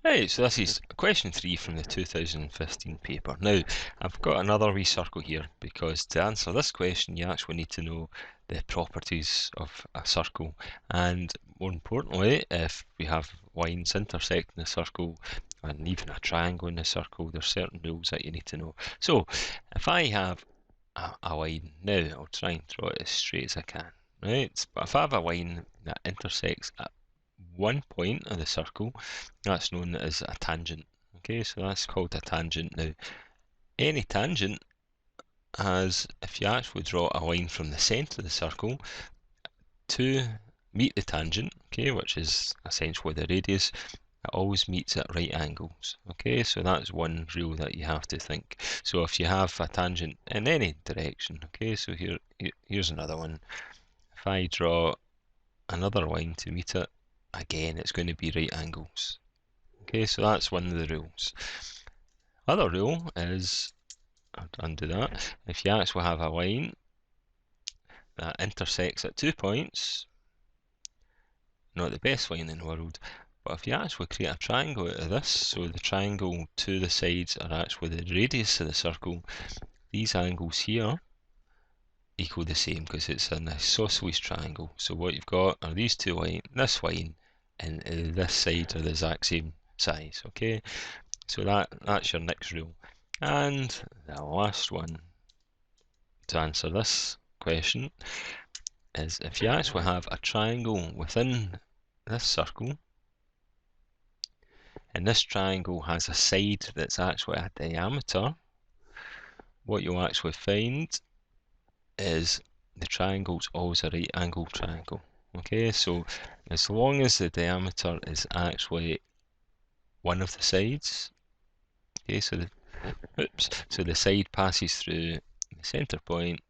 Right, so this is question 3 from the 2015 paper. Now, I've got another wee circle here because to answer this question you actually need to know the properties of a circle, and more importantly, if we have lines intersecting the circle and even a triangle in the circle, there's certain rules that you need to know. So, if I have a line, now I'll try and draw it as straight as I can, right? But if I have a line that intersects at one point of the circle, that's known as a tangent. Okay, so that's called a tangent. Now, any tangent has, if you actually draw a line from the centre of the circle to meet the tangent, okay, which is essentially the radius, it always meets at right angles. Okay, so that's one rule that you have to think. So if you have a tangent in any direction, okay, so here's another one. If I draw another line to meet it, again, it's going to be right angles. Okay, so that's one of the rules. Other rule is, I'll undo that, if you actually have a line that intersects at 2 points, not the best line in the world, but if you actually create a triangle out of this, so the triangle to the sides are actually the radius of the circle, these angles here equal the same because it's an isosceles triangle. So what you've got are these two lines, this line and this side are the exact same size. Okay, so that's your next rule. And the last one to answer this question is if you actually have a triangle within this circle, and this triangle has a side that's actually a diameter, what you'll actually find is the triangle's always a right angle triangle. Okay, so as long as the diameter is actually one of the sides, okay, so the side passes through the center point.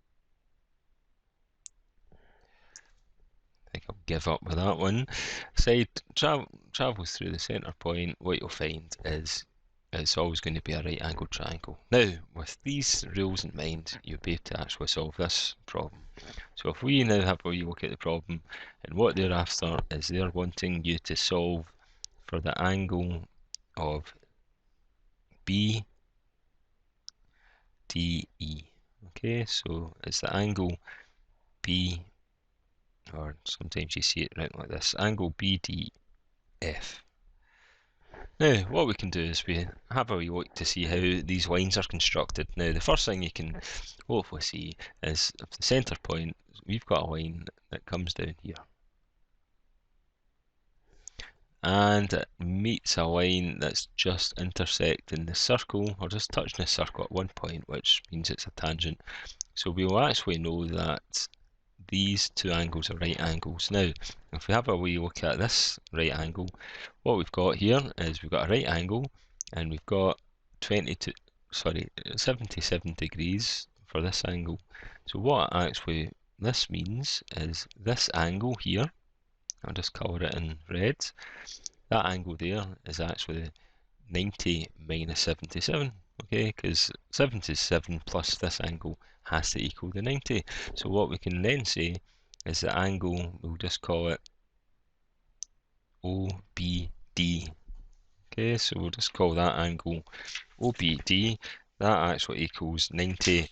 I think I'll give up with that one. Side travels through the center point. What you'll find is it's always going to be a right angle triangle. Now, with these rules in mind, you'll be able to actually solve this problem. So if we now have a wee look at the problem, and what they're after is they're wanting you to solve for the angle of BDE. Okay, so it's the angle B, or sometimes you see it written like this, angle BDF. Now, what we can do is we have a wee look to see how these lines are constructed. Now, the first thing you can hopefully see is if the centre point, we've got a line that comes down here. And it meets a line that's just intersecting the circle, or just touching the circle at one point, which means it's a tangent. So we will actually know that these two angles are right angles. Now, if we have a wee look at this right angle, what we've got here is we've got a right angle, and we've got 77 degrees for this angle. So what actually this means is this angle here, I'll just colour it in red, that angle there is actually 90 minus 77, okay, because 77 plus this angle has to equal the 90. So what we can then say is the angle, we'll just call it OBD. Okay, so we'll just call that angle OBD. That actually equals 90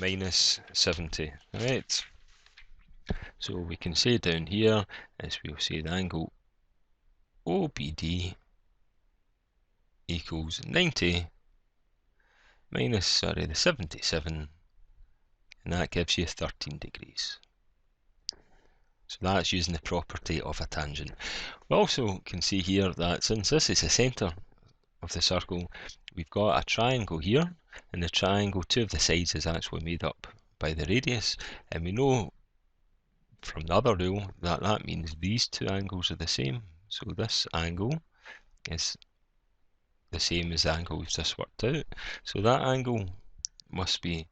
minus 70, right? So we can say down here, as we'll say the angle OBD equals 90 minus, the 77, and that gives you 13 degrees. So that's using the property of a tangent. We also can see here that since this is the centre of the circle, we've got a triangle here, and the triangle, two of the sides is actually made up by the radius, and we know from the other rule that that means these two angles are the same. So this angle is the same as the angle we've just worked out. So that angle must be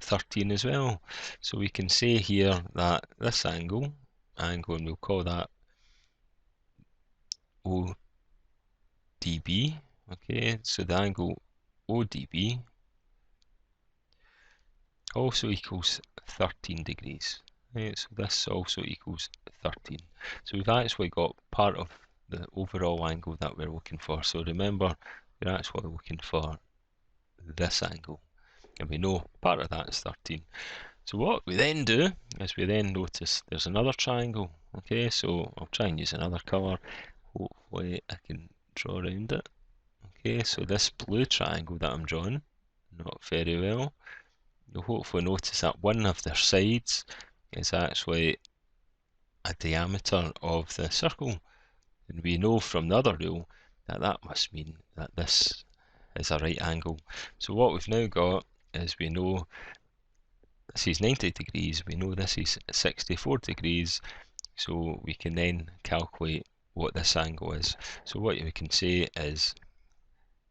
13 as well. So we can say here that this angle, and we'll call that ODB. Okay, so the angle ODB also equals 13 degrees. Right, so this also equals 13. So we've actually got part of the overall angle that we're looking for. So remember, we're actually looking for this angle, and we know part of that is 13. So what we then do is we then notice there's another triangle. Okay, so I'll try and use another colour. Hopefully I can draw around it. Okay, so this blue triangle that I'm drawing, not very well. You'll hopefully notice that one of their sides is actually a diameter of the circle. And we know from the other rule that that must mean that this is a right angle. So what we've now got is we know this is 90 degrees, we know this is 64 degrees, so we can then calculate what this angle is. So what we can say is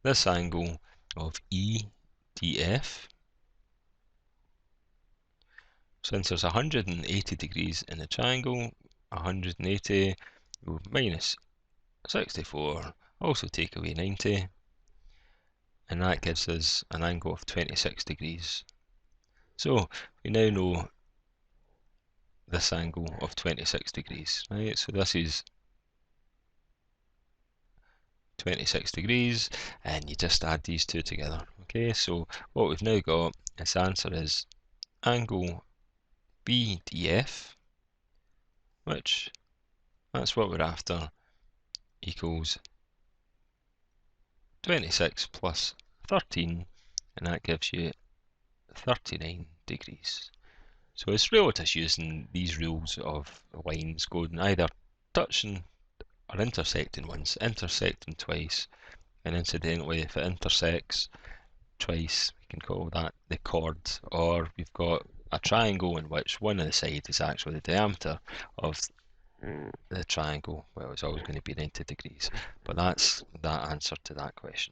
this angle of EDF, since there's 180 degrees in the triangle, 180 minus 64, also take away 90, and that gives us an angle of 26 degrees. So we now know this angle of 26 degrees, right? So this is 26 degrees, and you just add these two together. Okay, so what we've now got, its answer is angle BDF, which that's what we're after, equals 26 plus 13, and that gives you 39 degrees. So it's really just using these rules of lines going either touching or intersecting once, intersecting twice, and incidentally if it intersects twice we can call that the chord, or we've got a triangle in which one of the sides is actually the diameter of the triangle. Well, it's always going to be 90 degrees, but that's that answer to that question.